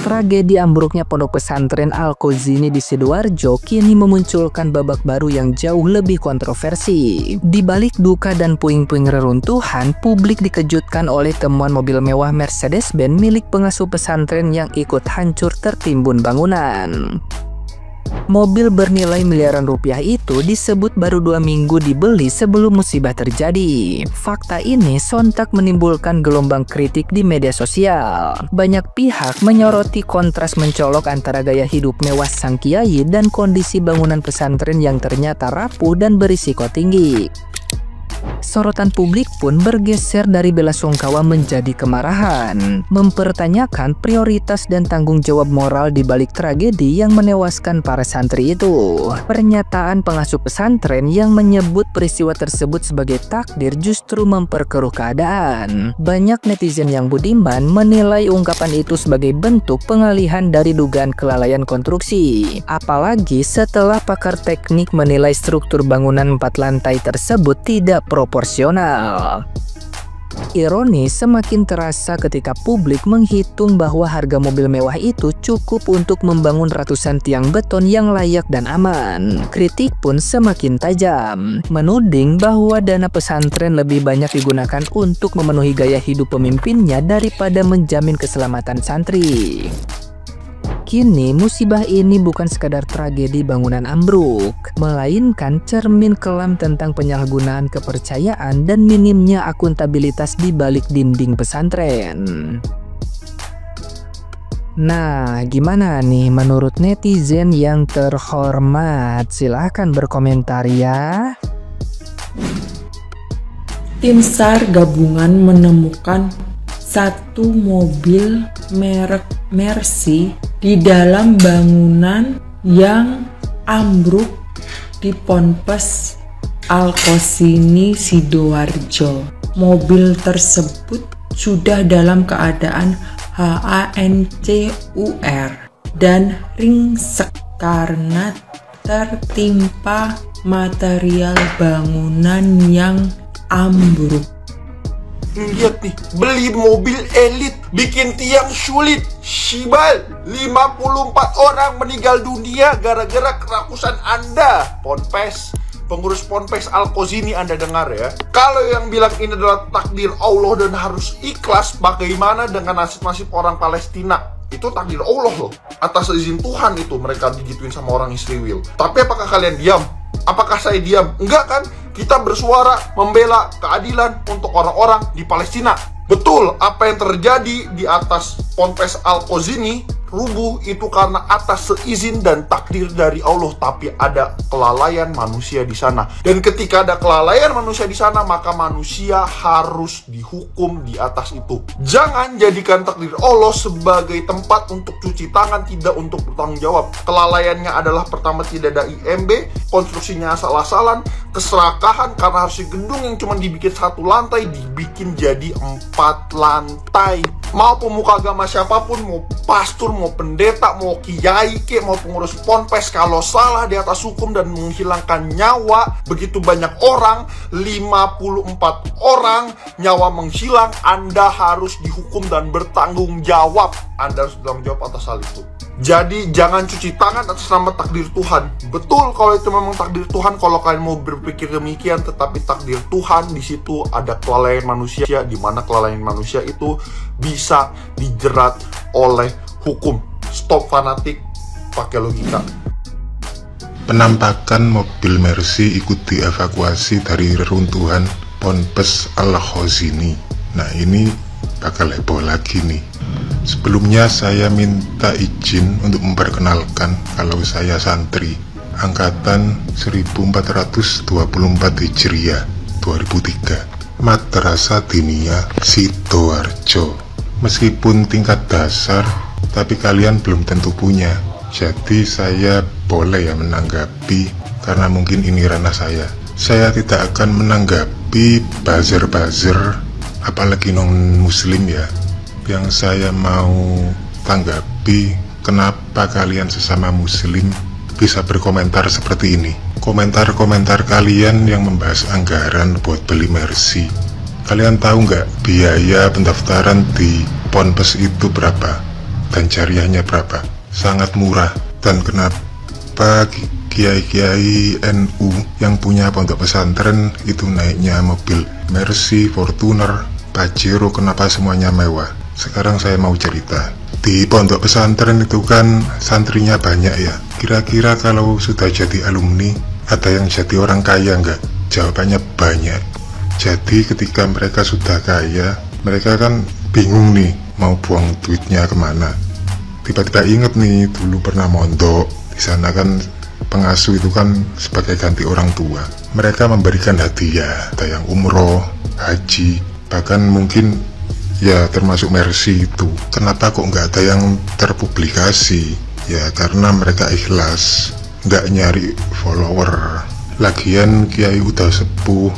Tragedi ambruknya pondok pesantren Al-Khazini di Sidoarjo kini memunculkan babak baru yang jauh lebih kontroversi. Di balik duka dan puing-puing reruntuhan, publik dikejutkan oleh temuan mobil mewah Mercedes-Benz milik pengasuh pesantren yang ikut hancur tertimbun bangunan. Mobil bernilai miliaran rupiah itu disebut baru 2 minggu dibeli sebelum musibah terjadi. Fakta ini sontak menimbulkan gelombang kritik di media sosial. Banyak pihak menyoroti kontras mencolok antara gaya hidup mewah sang kiai dan kondisi bangunan pesantren yang ternyata rapuh dan berisiko tinggi. Sorotan publik pun bergeser dari belasungkawa menjadi kemarahan, mempertanyakan prioritas dan tanggung jawab moral di balik tragedi yang menewaskan para santri itu. Pernyataan pengasuh pesantren yang menyebut peristiwa tersebut sebagai takdir justru memperkeruh keadaan. Banyak netizen yang budiman menilai ungkapan itu sebagai bentuk pengalihan dari dugaan kelalaian konstruksi. Apalagi setelah pakar teknik menilai struktur bangunan 4 lantai tersebut tidak proporsional. Ironis semakin terasa ketika publik menghitung bahwa harga mobil mewah itu cukup untuk membangun ratusan tiang beton yang layak dan aman. Kritik pun semakin tajam, menuding bahwa dana pesantren lebih banyak digunakan untuk memenuhi gaya hidup pemimpinnya daripada menjamin keselamatan santri. Kini musibah ini bukan sekadar tragedi bangunan ambruk, melainkan cermin kelam tentang penyalahgunaan kepercayaan dan minimnya akuntabilitas di balik dinding pesantren. Nah, gimana nih menurut netizen yang terhormat? Silahkan berkomentar ya. Tim SAR gabungan menemukan satu mobil merek Mercy di dalam bangunan yang ambruk di Ponpes Al-Khazini Sidoarjo. Mobil tersebut sudah dalam keadaan HANCUR dan ringsek karena tertimpa material bangunan yang ambruk. Lihat nih, beli mobil elit, bikin tiang sulit. Shibal, 54 orang meninggal dunia gara-gara kerakusan Anda. Ponpes, pengurus Ponpes Al-Khazini, Anda dengar ya. Kalau yang bilang ini adalah takdir Allah dan harus ikhlas, bagaimana dengan nasib-nasib orang Palestina? Itu takdir Allah loh. Atas izin Tuhan itu mereka digituin sama orang Israel. Tapi apakah kalian diam? Apakah saya diam? Enggak kan? Kita bersuara membela keadilan untuk orang-orang di Palestina. Betul, apa yang terjadi di atas Ponpes Al-Khazini rubuh itu karena atas seizin dan takdir dari Allah, tapi ada kelalaian manusia di sana. Dan ketika ada kelalaian manusia di sana, maka manusia harus dihukum di atas itu. Jangan jadikan takdir Allah sebagai tempat untuk cuci tangan, tidak untuk bertanggung jawab. Kelalaiannya adalah pertama tidak ada IMB, konstruksinya asal-asalan, keserakahan karena harusnya gedung yang cuma dibikin 1 lantai dibikin jadi 4 lantai. Mau pemuka agama siapapun, mau pastor, mau pendeta, mau kiai, mau pengurus ponpes, kalau salah di atas hukum dan menghilangkan nyawa begitu banyak orang, 54 orang nyawa menghilang, Anda harus dihukum dan bertanggung jawab. Anda harus bertanggung jawab atas hal itu. Jadi jangan cuci tangan atas nama takdir Tuhan. Betul kalau itu memang takdir Tuhan, kalau kalian mau berpikir demikian, tetapi takdir Tuhan di situ ada kelalaian manusia, di mana kelalaian manusia itu bisa dijerat oleh hukum. Stop fanatik, pakai logika. Penampakan mobil Mercy ikut dievakuasi dari reruntuhan Ponpes Al-Khazini. Nah, ini bakal heboh lagi nih. Sebelumnya saya minta izin untuk memperkenalkan kalau saya santri angkatan 1424 Hijriah 2003 Madrasah Diniyah Sidoarjo. Meskipun tingkat dasar, tapi kalian belum tentu punya. Jadi saya boleh ya menanggapi karena mungkin ini ranah saya. Saya tidak akan menanggapi buzzer-buzzer apalagi non-muslim ya. Yang saya mau tanggapi, kenapa kalian sesama muslim bisa berkomentar seperti ini. Komentar-komentar kalian yang membahas anggaran buat beli Mercy. Kalian tahu nggak biaya pendaftaran di Ponpes itu berapa? dan jariahnya berapa? Sangat murah. Dan kenapa kiai-kiai NU yang punya pondok pesantren itu naiknya mobil Mercy, Fortuner, Pajero, kenapa semuanya mewah? Sekarang saya mau cerita. Di pondok pesantren itu kan santrinya banyak ya. Kira-kira kalau sudah jadi alumni, ada yang jadi orang kaya nggak? Jawabannya banyak. Jadi ketika mereka sudah kaya, mereka kan bingung nih mau buang duitnya kemana. Tiba-tiba inget nih dulu pernah mondok. Di sana kan pengasuh itu kan sebagai ganti orang tua. Mereka memberikan hadiah, ada yang umroh, haji, bahkan mungkin ya termasuk Mercy itu. Kenapa kok nggak ada yang terpublikasi? Ya karena mereka ikhlas, nggak nyari follower. Lagian kiai udah sepuh,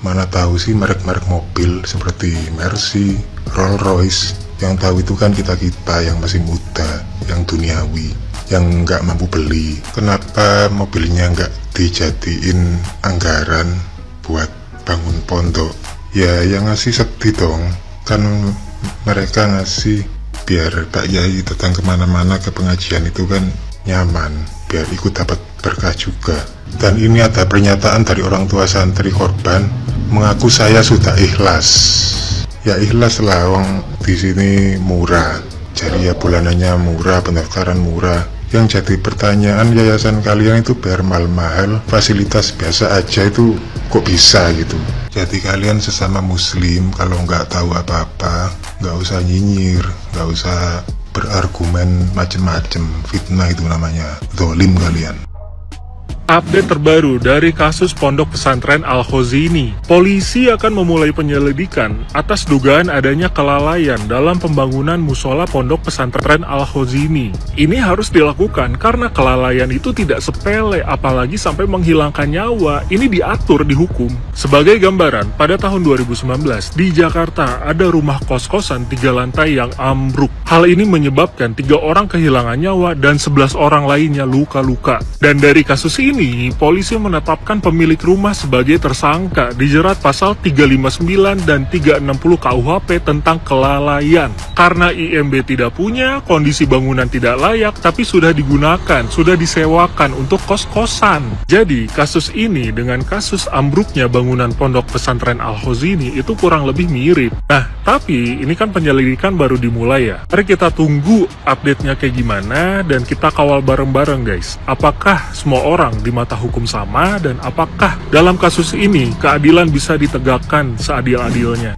mana tahu sih merek-merek mobil seperti Mercy, Rolls Royce. Yang tahu itu kan kita-kita yang masih muda, yang duniawi, yang nggak mampu beli. Kenapa mobilnya nggak dijadiin anggaran buat bangun pondok? Ya yang ngasih sedih dong. Kan mereka ngasih biar Pak Yai datang kemana-mana ke pengajian itu kan nyaman, biar ikut dapat berkah juga. Dan ini ada pernyataan dari orang tua santri korban, mengaku saya sudah ikhlas. Ya ikhlas lah, wong di sini murah, jariah bulanannya murah, pendaftaran murah. Yang jadi pertanyaan, yayasan kalian itu bayar mahal-mahal, fasilitas biasa aja itu kok bisa gitu. Jadi kalian sesama muslim kalau nggak tahu apa-apa, nggak usah nyinyir, nggak usah berargumen macem-macem, fitnah itu namanya, zolim kalian. Update terbaru dari kasus Pondok Pesantren Al-Khozini. Polisi akan memulai penyelidikan atas dugaan adanya kelalaian dalam pembangunan musola Pondok Pesantren Al-Khozini. Ini harus dilakukan karena kelalaian itu tidak sepele, apalagi sampai menghilangkan nyawa. Ini diatur di hukum. Sebagai gambaran, pada tahun 2019 di Jakarta ada rumah kos-kosan 3 lantai yang ambruk. Hal ini menyebabkan 3 orang kehilangan nyawa dan 11 orang lainnya luka-luka. Dan dari kasus ini, polisi menetapkan pemilik rumah sebagai tersangka dijerat pasal 359 dan 360 KUHP tentang kelalaian. Karena IMB tidak punya, kondisi bangunan tidak layak, tapi sudah digunakan, sudah disewakan untuk kos-kosan. Jadi, kasus ini dengan kasus ambruknya bangunan Pondok Pesantren Al-Khozini itu kurang lebih mirip. Nah, tapi ini kan penyelidikan baru dimulai ya. Mari kita tunggu update-nya kayak gimana dan kita kawal bareng-bareng guys. Apakah semua orang di mata hukum sama, dan apakah dalam kasus ini keadilan bisa ditegakkan seadil-adilnya?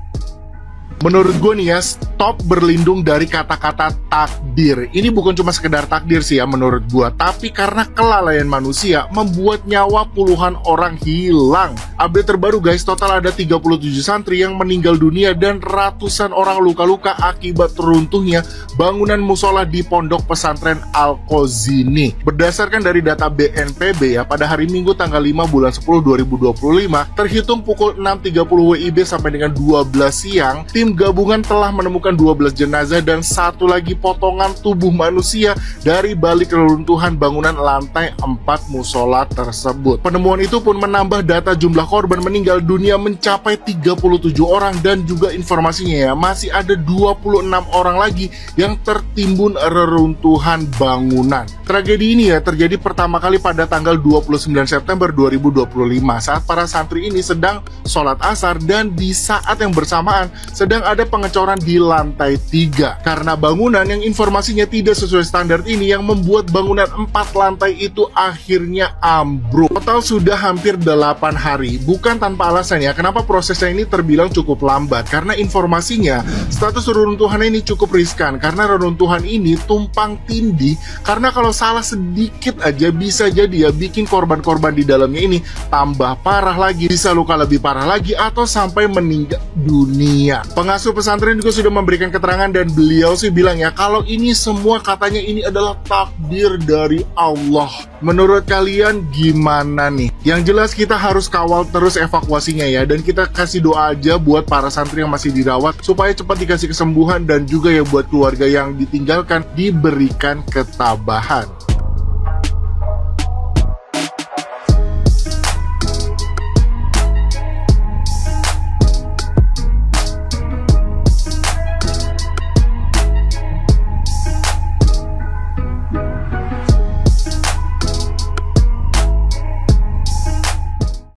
Menurut gue nih ya, stop berlindung dari kata-kata takdir. Ini bukan cuma sekedar takdir sih ya menurut gue, tapi karena kelalaian manusia membuat nyawa puluhan orang hilang. Update terbaru guys, total ada 37 santri yang meninggal dunia dan ratusan orang luka-luka akibat runtuhnya bangunan musola di Pondok Pesantren Al-Khozini. Berdasarkan dari data BNPB ya, pada hari Minggu tanggal 5 bulan 10 2025, terhitung pukul 6.30 WIB sampai dengan 12 siang, tim gabungan telah menemukan 12 jenazah dan 1 lagi potongan tubuh manusia dari balik reruntuhan bangunan lantai 4 musola tersebut. Penemuan itu pun menambah data jumlah korban meninggal dunia mencapai 37 orang dan juga informasinya ya, masih ada 26 orang lagi yang tertimbun reruntuhan bangunan. Tragedi ini ya terjadi pertama kali pada tanggal 29 September 2025 saat para santri ini sedang sholat asar dan di saat yang bersamaan sedang ada pengecoran di lantai 3. Karena bangunan yang informasinya tidak sesuai standar ini yang membuat bangunan 4 lantai itu akhirnya ambruk. Total sudah hampir 8 hari. Bukan tanpa alasan ya, kenapa prosesnya ini terbilang cukup lambat. Karena informasinya, status reruntuhan ini cukup riskan. Karena reruntuhan ini tumpang tindih. Karena kalau salah sedikit aja bisa jadi ya bikin korban-korban di dalamnya ini tambah parah lagi, bisa luka lebih parah lagi, atau sampai meninggal dunia. Pengasuh pesantren juga sudah memberikan keterangan dan beliau sih bilang ya, kalau ini semua katanya ini adalah takdir dari Allah. Menurut kalian gimana nih? Yang jelas kita harus kawal terus evakuasinya ya, dan kita kasih doa aja buat para santri yang masih dirawat supaya cepat dikasih kesembuhan dan juga ya buat keluarga yang ditinggalkan diberikan ketabahan.